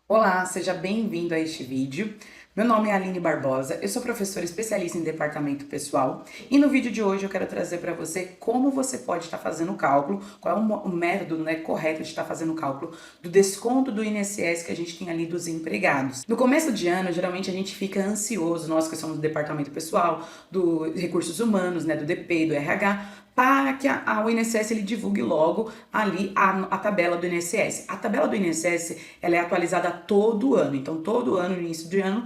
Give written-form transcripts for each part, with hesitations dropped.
Olá, seja bem-vindo a este vídeo. Meu nome é Aline Barbosa, eu sou professora especialista em departamento pessoal e no vídeo de hoje eu quero trazer para você como você pode estar fazendo o cálculo, qual é o método correto de estar fazendo o cálculo do desconto do INSS que a gente tem ali dos empregados. No começo de ano, geralmente a gente fica ansioso, nós que somos do departamento pessoal, do recursos humanos, do DP, do RH, para que o INSS ele divulgue logo ali a tabela do INSS. A tabela do INSS ela é atualizada todo ano, então todo ano, no início de ano,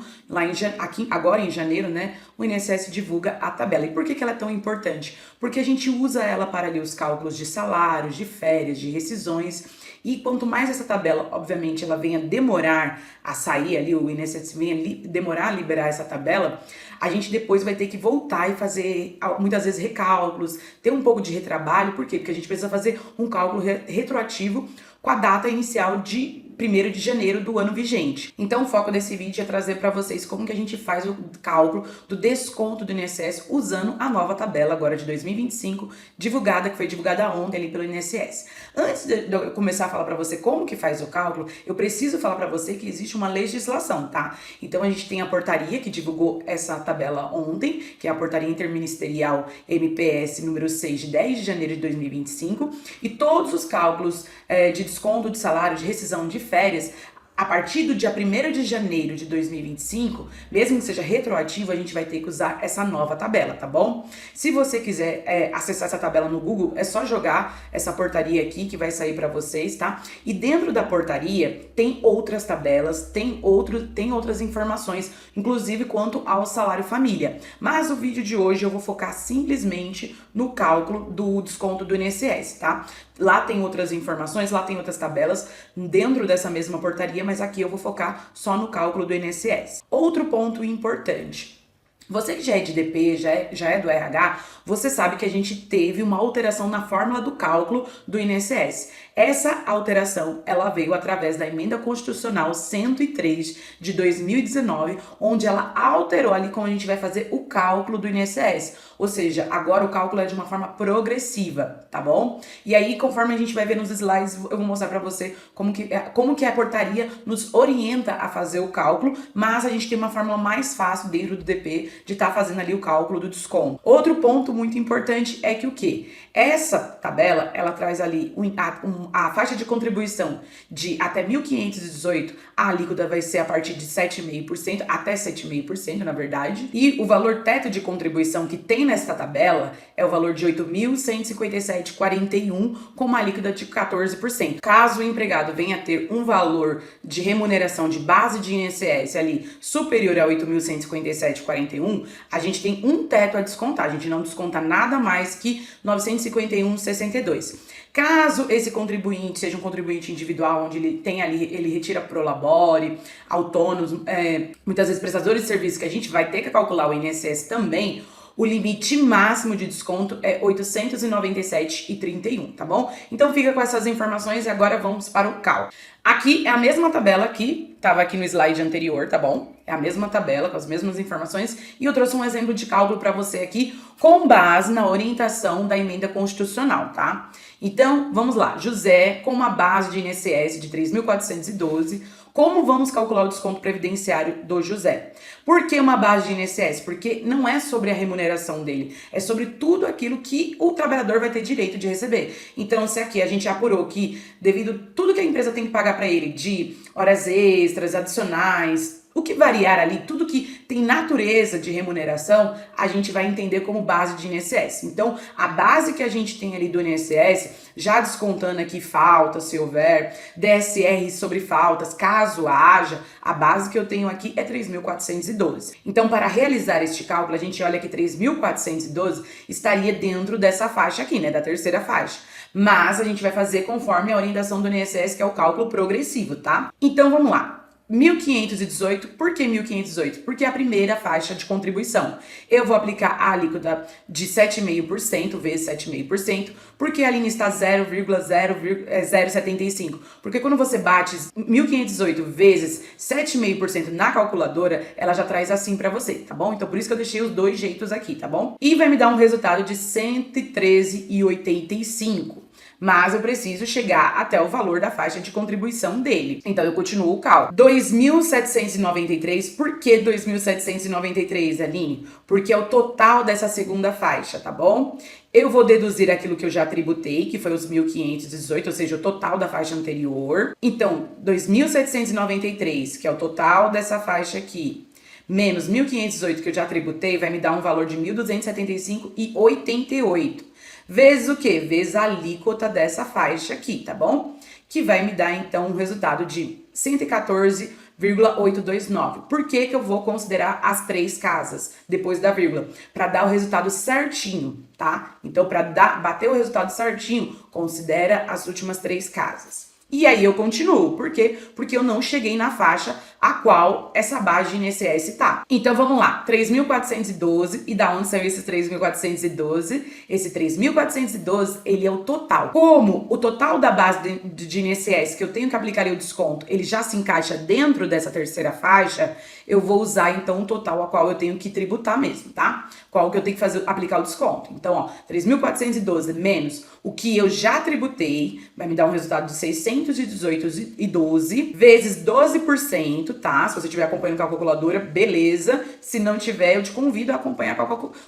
agora em janeiro, o INSS divulga a tabela. E por que ela é tão importante? Porque a gente usa ela para ali os cálculos de salários, de férias, de rescisões. E quanto mais essa tabela, obviamente, ela venha demorar a sair ali, o INSS venha demorar a liberar essa tabela, a gente depois vai ter que voltar e fazer, muitas vezes, recálculos, ter um pouco de retrabalho. Por quê? Porque a gente precisa fazer um cálculo retroativo com a data inicial de 1º de janeiro do ano vigente. Então o foco desse vídeo é trazer para vocês como que a gente faz o cálculo do desconto do INSS usando a nova tabela agora de 2025, que foi divulgada ontem ali pelo INSS. Antes de eu começar a falar para você como que faz o cálculo, eu preciso falar para você que existe uma legislação, tá? Então a gente tem a portaria que divulgou essa tabela ontem, que é a portaria interministerial MPS número 6 de 10 de janeiro de 2025, e todos os cálculos de desconto de salário, de rescisão de férias, a partir do dia 1º de janeiro de 2025, mesmo que seja retroativo, a gente vai ter que usar essa nova tabela, tá bom? Se você quiser acessar essa tabela no Google, é só jogar essa portaria aqui que vai sair para vocês, tá? E dentro da portaria tem outras tabelas, tem outras informações, inclusive quanto ao salário família. Mas o vídeo de hoje eu vou focar simplesmente no cálculo do desconto do INSS, tá? Lá tem outras informações, lá tem outras tabelas dentro dessa mesma portaria, mas aqui eu vou focar só no cálculo do INSS. Outro ponto importante. Você que já é de DP, já é do RH, você sabe que a gente teve uma alteração na fórmula do cálculo do INSS. Essa alteração, ela veio através da Emenda Constitucional 103 de 2019, onde ela alterou ali como a gente vai fazer o cálculo do INSS. Ou seja, agora o cálculo é de uma forma progressiva, tá bom? E aí, conforme a gente vai ver nos slides, eu vou mostrar pra você como que a portaria nos orienta a fazer o cálculo, mas a gente tem uma fórmula mais fácil dentro do DP de estar fazendo ali o cálculo do desconto. Outro ponto muito importante é que o quê? Essa tabela, ela traz ali a faixa de contribuição de até 1.518, a alíquota vai ser a partir de 7,5%, até 7,5%, na verdade. E o valor teto de contribuição que tem nessa tabela é o valor de 8.157,41, com uma alíquota de 14%. Caso o empregado venha a ter um valor de remuneração de base de INSS ali superior a 8.157,41, a gente tem um teto a descontar, a gente não desconta nada mais que 951,62. Caso esse contribuinte seja um contribuinte individual, onde ele retira prolabore, autônomos, muitas vezes prestadores de serviços, que a gente vai ter que calcular o INSS também, o limite máximo de desconto é 897,31, tá bom? Então fica com essas informações e agora vamos para o cálculo. Aqui é a mesma tabela que estava aqui no slide anterior, tá bom? É a mesma tabela com as mesmas informações e eu trouxe um exemplo de cálculo para você aqui com base na orientação da emenda constitucional, tá? Então, vamos lá. José, com uma base de INSS de 3.412, como vamos calcular o desconto previdenciário do José? Por que uma base de INSS? Porque não é sobre a remuneração dele, é sobre tudo aquilo que o trabalhador vai ter direito de receber. Então, se aqui a gente apurou que, devido a tudo que a empresa tem que pagar para ele, de horas extras, adicionais, o que variar ali, tudo que tem natureza de remuneração, a gente vai entender como base de INSS. Então, a base que a gente tem ali do INSS, já descontando aqui faltas, se houver, DSR sobre faltas, caso haja, a base que eu tenho aqui é 3.412. Então, para realizar este cálculo, a gente olha que 3.412 estaria dentro dessa faixa aqui, da terceira faixa. Mas a gente vai fazer conforme a orientação do INSS, que é o cálculo progressivo, tá? Então, vamos lá. 1.518, por que 1.518? Porque é a primeira faixa de contribuição. Eu vou aplicar a alíquota de 7,5% vezes 7,5%, porque a linha está 0,075. Porque quando você bate 1.518 vezes 7,5% na calculadora, ela já traz assim pra você, tá bom? Então por isso que eu deixei os dois jeitos aqui, tá bom? E vai me dar um resultado de 113,85. mas eu preciso chegar até o valor da faixa de contribuição dele. Então eu continuo o cálculo. 2.793, por que 2.793, Aline? Porque é o total dessa segunda faixa, tá bom? Eu vou deduzir aquilo que eu já tributei, que foi os 1.518, ou seja, o total da faixa anterior. Então, 2.793, que é o total dessa faixa aqui, menos 1.518 que eu já tributei, vai me dar um valor de 1.275,88. Vezes o quê? Vezes a alíquota dessa faixa aqui, tá bom? Que vai me dar, então, um resultado de 114,829. Por que que eu vou considerar as 3 casas depois da vírgula? Para dar o resultado certinho, tá? Então, para bater o resultado certinho, considera as últimas 3 casas. E aí eu continuo. Por quê? Porque eu não cheguei na faixa a qual essa base de INSS tá. Então vamos lá, 3.412, e da onde saiu esses 3.412? Esse 3.412, ele é o total. Como o total da base de INSS que eu tenho que aplicar ali o desconto, ele já se encaixa dentro dessa terceira faixa, eu vou usar então o total a qual eu tenho que tributar mesmo, tá? Qual que eu tenho que aplicar o desconto. Então, ó, 3.412 menos o que eu já tributei, vai me dar um resultado de 618,12 vezes 12%, tá? Se você estiver acompanhando com a calculadora, beleza. Se não tiver, eu te convido a acompanhar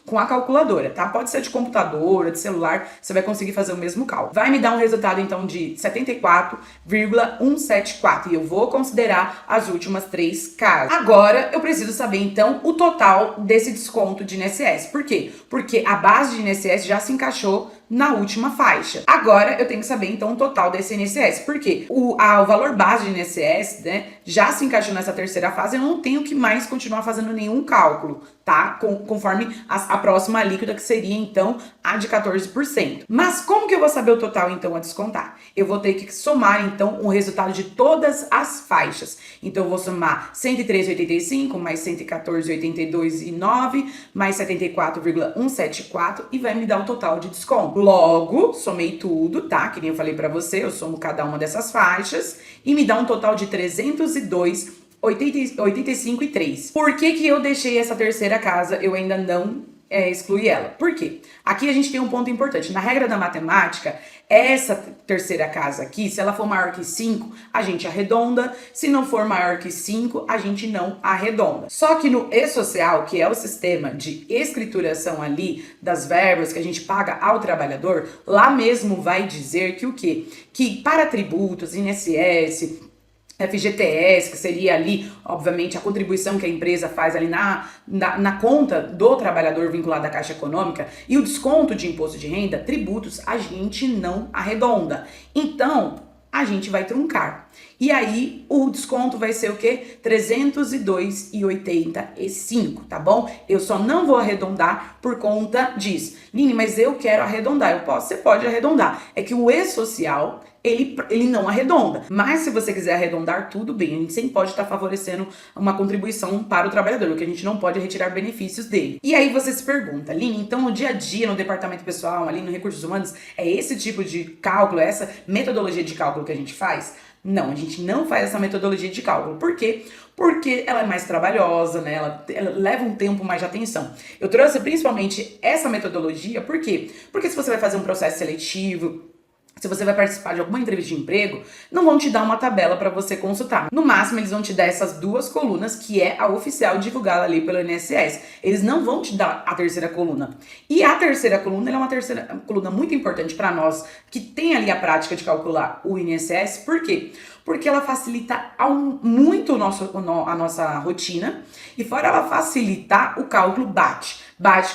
com a calculadora, tá? Pode ser de computadora, de celular, você vai conseguir fazer o mesmo cálculo. Vai me dar um resultado, então, de 74,174. E eu vou considerar as últimas 3 casas. Agora, eu preciso saber, então, o total desse desconto de INSS. Por quê? Porque a base de INSS já se encaixou na última faixa. Agora eu tenho que saber então o total desse INSS, porque o valor base de INSS, né, já se encaixou nessa terceira fase, eu não tenho que mais continuar fazendo nenhum cálculo, tá? Conforme a próxima alíquota, que seria então a de 14%. Mas como que eu vou saber o total então a descontar? Eu vou ter que somar então o resultado de todas as faixas. Então eu vou somar 103,85 mais 114,82,9 mais 74,174 e vai me dar o total de desconto. Logo, somei tudo, tá? Que nem eu falei pra você, eu somo cada uma dessas faixas e me dá um total de 302,85,3. Por que que eu deixei essa terceira casa? Eu ainda não excluí ela. Por quê? Aqui a gente tem um ponto importante. Na regra da matemática, essa terceira casa aqui, se ela for maior que 5, a gente arredonda. Se não for maior que 5, a gente não arredonda. Só que no E-Social, que é o sistema de escrituração ali das verbas que a gente paga ao trabalhador, lá mesmo vai dizer que o quê? Que para tributos, INSS, FGTS, que seria ali, obviamente, a contribuição que a empresa faz ali na conta do trabalhador vinculado à Caixa Econômica, e o desconto de imposto de renda, tributos, a gente não arredonda. Então, a gente vai truncar. E aí, o desconto vai ser o quê? 302,85, tá bom? Eu só não vou arredondar por conta disso. Line, mas eu quero arredondar. Eu posso? Você pode arredondar. É que o E-Social, ele não arredonda. Mas se você quiser arredondar, tudo bem. A gente sempre pode estar favorecendo uma contribuição para o trabalhador, o que a gente não pode retirar benefícios dele. E aí você se pergunta, Line, então no dia a dia, no departamento pessoal, ali no Recursos Humanos, é esse tipo de cálculo, é essa metodologia de cálculo que a gente faz? Não, a gente não faz essa metodologia de cálculo. Por quê? Porque ela é mais trabalhosa, né? Ela leva um tempo mais de atenção. Eu trouxe principalmente essa metodologia, por quê? Porque se você vai fazer um processo seletivo, se você vai participar de alguma entrevista de emprego, não vão te dar uma tabela para você consultar. No máximo, eles vão te dar essas 2 colunas, que é a oficial divulgada ali pelo INSS. Eles não vão te dar a terceira coluna. E a terceira coluna, ela é uma terceira coluna muito importante para nós, que tem ali a prática de calcular o INSS. Por quê? Porque ela facilita muito a nossa rotina, e fora ela facilitar, o cálculo bate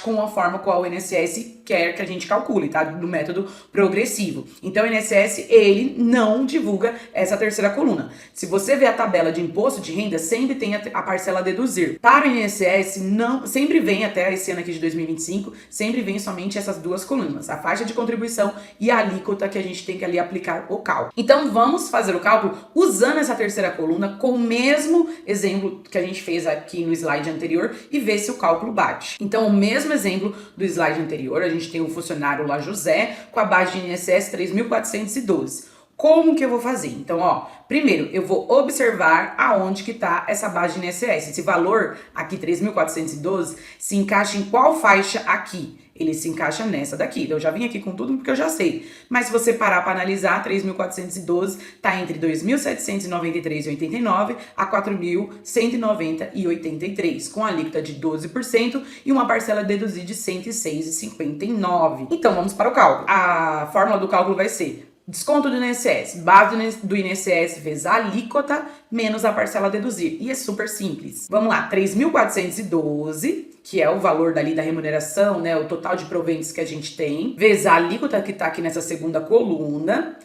com a forma qual o INSS quer que a gente calcule, tá? Do método progressivo. Então o INSS, ele não divulga essa terceira coluna. Se você vê a tabela de imposto de renda, sempre tem a parcela a deduzir. Para o INSS, não, sempre vem, até esse ano aqui de 2025, sempre vem somente essas 2 colunas, a faixa de contribuição e a alíquota que a gente tem que ali aplicar o cálculo. Então vamos fazer o cálculo usando essa terceira coluna com o mesmo exemplo que a gente fez aqui no slide anterior e ver se o cálculo bate. Então, o mesmo exemplo do slide anterior, a gente tem o funcionário lá, José, com a base de INSS 3.412. Como que eu vou fazer? Então, ó, primeiro eu vou observar aonde que tá essa base de INSS. Esse valor aqui, 3.412, se encaixa em qual faixa aqui? Ele se encaixa nessa daqui. Eu já vim aqui com tudo porque eu já sei. Mas se você parar para analisar, 3.412 tá entre 2.793,89 a 4.190,83, com a alíquota de 12% e uma parcela deduzida de 106,59. Então, vamos para o cálculo. A fórmula do cálculo vai ser desconto do INSS, base do INSS vezes a alíquota menos a parcela a deduzir. E é super simples. Vamos lá, 3.412, que é o valor dali da remuneração, né, o total de proventos que a gente tem, vezes a alíquota que tá aqui nessa segunda coluna,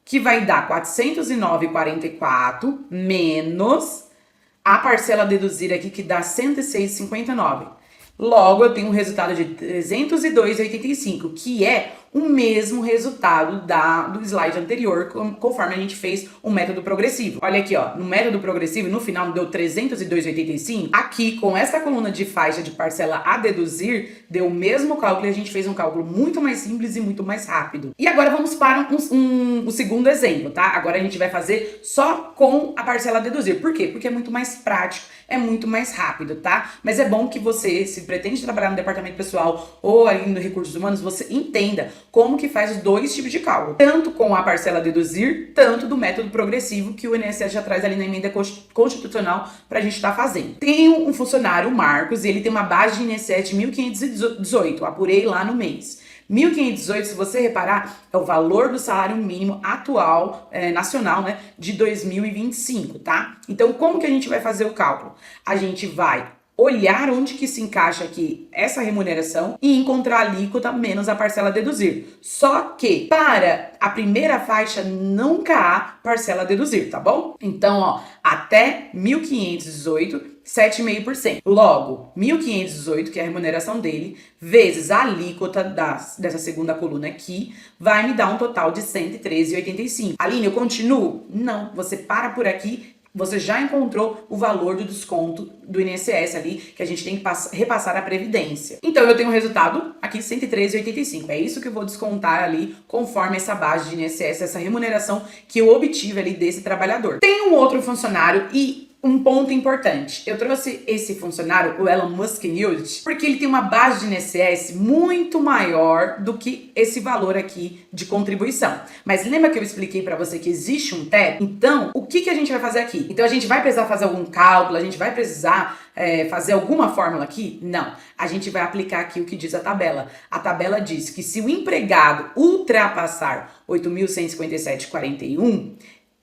que vai dar 409,44 menos a parcela a deduzir aqui, que dá 106,59. Logo, eu tenho um resultado de 302,85, que é o mesmo resultado do slide anterior, conforme a gente fez o método progressivo. Olha aqui, ó, no método progressivo, no final deu 302,85. Aqui, com essa coluna de faixa de parcela a deduzir, deu o mesmo cálculo e a gente fez um cálculo muito mais simples e muito mais rápido. E agora vamos para o segundo exemplo, tá? Agora a gente vai fazer só com a parcela a deduzir. Por quê? Porque é muito mais prático, é muito mais rápido, tá? Mas é bom que você, se pretende trabalhar no departamento pessoal ou ali no recursos humanos, você entenda como que faz os dois tipos de cálculo, tanto com a parcela a deduzir, tanto do método progressivo que o INSS já traz ali na emenda constitucional pra gente estar fazendo. Tem um funcionário, o Marcos, e ele tem uma base de INSS de 1.518, eu apurei lá no mês. 1.518, se você reparar, é o valor do salário mínimo atual, nacional, né, de 2025, tá? Então, como que a gente vai fazer o cálculo? A gente vai olhar onde que se encaixa aqui essa remuneração e encontrar a alíquota menos a parcela a deduzir. Só que para a primeira faixa nunca há parcela a deduzir, tá bom? Então, ó, até 1.518, 7,5%. Logo, 1.518, que é a remuneração dele, vezes a alíquota dessa segunda coluna aqui, vai me dar um total de 113,85. Aline, eu continuo? Não, você para por aqui. Você já encontrou o valor do desconto do INSS ali, que a gente tem que repassar a Previdência. Então, eu tenho o resultado aqui, 113,85. É isso que eu vou descontar ali, conforme essa base de INSS, essa remuneração que eu obtive ali desse trabalhador. Tem um outro funcionário e um ponto importante. Eu trouxe esse funcionário, o Elon Musk News, porque ele tem uma base de INSS muito maior do que esse valor aqui de contribuição. Mas lembra que eu expliquei para você que existe um teto? Então, o que a gente vai fazer aqui? Então, a gente vai precisar fazer algum cálculo, a gente vai precisar fazer alguma fórmula aqui? Não. A gente vai aplicar aqui o que diz a tabela. A tabela diz que se o empregado ultrapassar 8.157,41,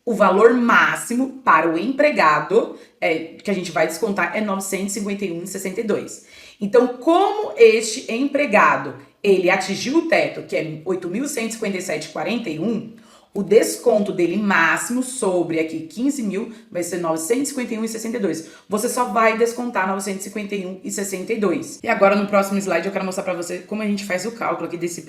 o valor máximo para o empregado, que a gente vai descontar, é 951,62. Então, como este empregado, ele atingiu o teto, que é 8.157,41, o desconto dele máximo sobre aqui 15 mil vai ser 951,62. Você só vai descontar 951,62. E agora no próximo slide eu quero mostrar para você como a gente faz o cálculo aqui desse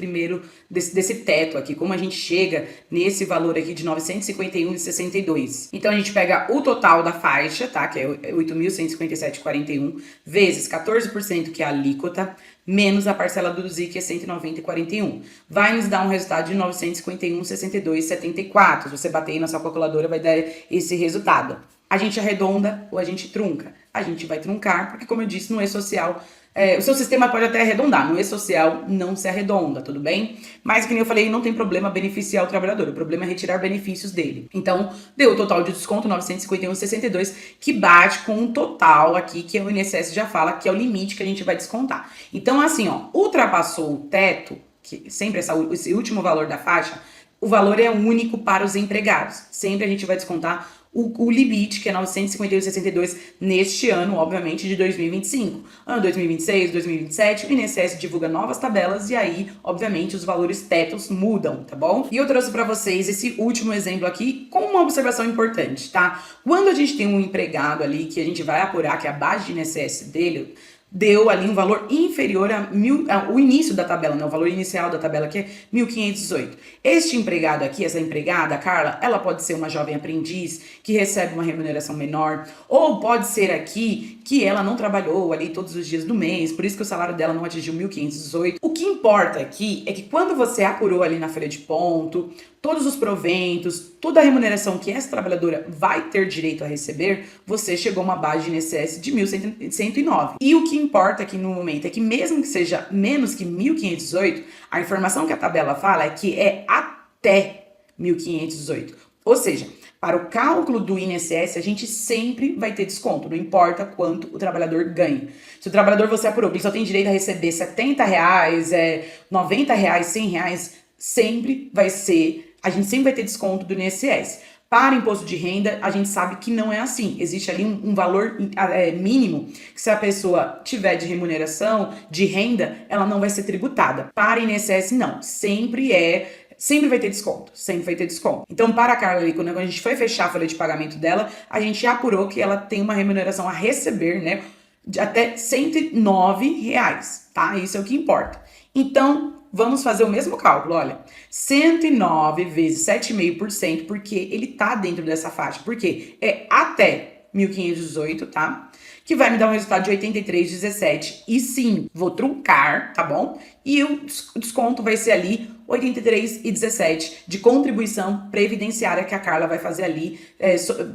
teto aqui, como a gente chega nesse valor aqui de 951,62. Então a gente pega o total da faixa, tá? Que é 8.157,41 vezes 14%, que é a alíquota, menos a parcela do DUZI, que é 190,41. Vai nos dar um resultado de 951,62,74. Se você bater aí na sua calculadora, vai dar esse resultado. A gente arredonda ou a gente trunca? A gente vai truncar, porque como eu disse, no E-Social, o seu sistema pode até arredondar, no E-Social não se arredonda, tudo bem? Mas, como eu falei, não tem problema beneficiar o trabalhador, o problema é retirar benefícios dele. Então, deu o total de desconto, 951,62, que bate com um total aqui, que o INSS já fala que é o limite que a gente vai descontar. Então, assim, ó, ultrapassou o teto, que sempre esse último valor da faixa, o valor é único para os empregados. Sempre a gente vai descontar o limite, que é 951,62 neste ano, obviamente, de 2025. Ano 2026, 2027, o INSS divulga novas tabelas e aí, obviamente, os valores tetos mudam, tá bom? E eu trouxe para vocês esse último exemplo aqui com uma observação importante, tá? Quando a gente tem um empregado ali que a gente vai apurar que a base de INSS dele deu ali um valor inferior ao início da tabela, né? O valor inicial da tabela que é 1.518. Este empregado aqui, essa empregada, a Carla, ela pode ser uma jovem aprendiz que recebe uma remuneração menor, ou pode ser aqui que ela não trabalhou ali todos os dias do mês, por isso que o salário dela não atingiu 1.518. O que importa aqui é que quando você apurou ali na folha de ponto, todos os proventos, toda a remuneração que essa trabalhadora vai ter direito a receber, você chegou a uma base de INSS de 1.109. E o que importa aqui no momento é que mesmo que seja menos que 1.518, a informação que a tabela fala é que é até 1.518. Ou seja, para o cálculo do INSS, a gente sempre vai ter desconto, não importa quanto o trabalhador ganha. Se o trabalhador você apurou, ele só tem direito a receber R$70, R$90, R$100, sempre vai ser, a gente sempre vai ter desconto do INSS. Para imposto de renda, a gente sabe que não é assim. Existe ali um valor mínimo que se a pessoa tiver de remuneração, de renda, ela não vai ser tributada. Para INSS, não. Sempre vai ter desconto, sempre vai ter desconto. Então, para a Carla ali, quando a gente foi fechar a folha de pagamento dela, a gente apurou que ela tem uma remuneração a receber, né, de até R$109, tá? Isso é o que importa. Então, vamos fazer o mesmo cálculo, olha, 109 vezes 7,5%, porque ele tá dentro dessa faixa, porque é até 1.518, tá? Que vai me dar um resultado de 83,17. E sim, vou truncar, tá bom? E o desconto vai ser ali 83,17 de contribuição previdenciária que a Carla vai fazer ali,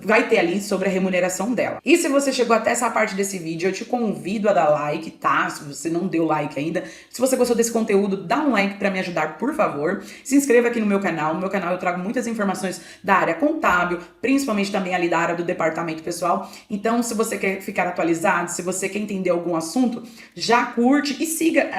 vai ter ali sobre a remuneração dela. E se você chegou até essa parte desse vídeo, eu te convido a dar like, tá? Se você não deu like ainda. Se você gostou desse conteúdo, dá um like pra me ajudar, por favor. Se inscreva aqui no meu canal. No meu canal eu trago muitas informações da área contábil, principalmente também ali da área do departamento pessoal. Então, se você quer ficar atualizado, se você quer entender algum assunto, já curte e siga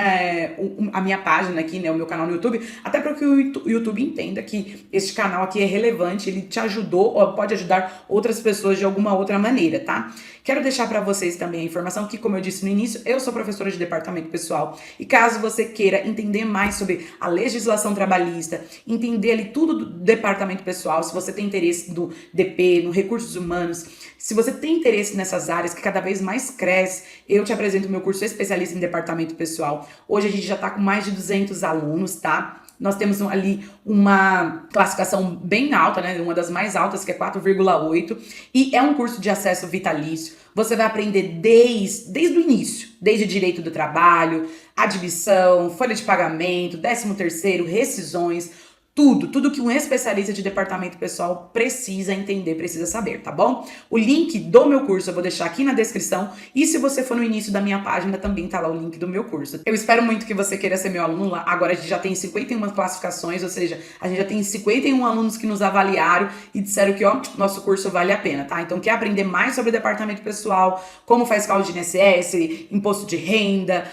a minha página aqui, né, o meu canal no YouTube, até para que o YouTube entenda que este canal aqui é relevante, ele te ajudou ou pode ajudar outras pessoas de alguma outra maneira, tá? Quero deixar para vocês também a informação que, como eu disse no início, eu sou professora de departamento pessoal e caso você queira entender mais sobre a legislação trabalhista, entender ali tudo do departamento pessoal, se você tem interesse no DP, no recursos humanos, se você tem interesse nessas áreas que cada vez mais cresce, eu te apresento o meu curso especialista em departamento pessoal. Hoje a gente já tá com mais de 200 alunos, tá? Nós temos ali uma classificação bem alta, né? Uma das mais altas, que é 4,8. E é um curso de acesso vitalício. Você vai aprender desde o início. Desde direito do trabalho, admissão, folha de pagamento, 13º, rescisões. Tudo que um especialista de departamento pessoal precisa entender, precisa saber, tá bom? O link do meu curso eu vou deixar aqui na descrição e se você for no início da minha página também tá lá o link do meu curso. Eu espero muito que você queira ser meu aluno lá. Agora a gente já tem 51 classificações, ou seja, a gente já tem 51 alunos que nos avaliaram e disseram que, ó, nosso curso vale a pena, tá? Então quer aprender mais sobre departamento pessoal, como faz cálculo de INSS, imposto de renda,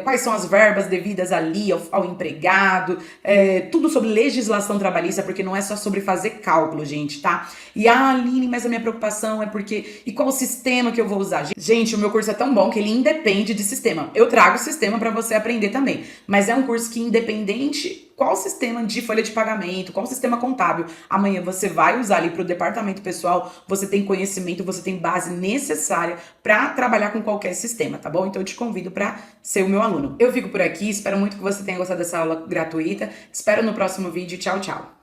quais são as verbas devidas ali ao empregado, tudo sobre legislação trabalhista, porque não é só sobre fazer cálculo, gente, tá? E Aline, mas a minha preocupação é porque... E qual o sistema que eu vou usar? Gente, o meu curso é tão bom que ele independe de sistema. Eu trago sistema pra você aprender também, mas é um curso que independente qual sistema de folha de pagamento, qual sistema contábil amanhã você vai usar ali pro departamento pessoal, você tem conhecimento, você tem base necessária pra trabalhar com qualquer sistema, tá bom? Então eu te convido pra ser o meu aluno. Eu fico por aqui, espero muito que você tenha gostado dessa aula gratuita, espero no próximo vídeo, tchau, tchau!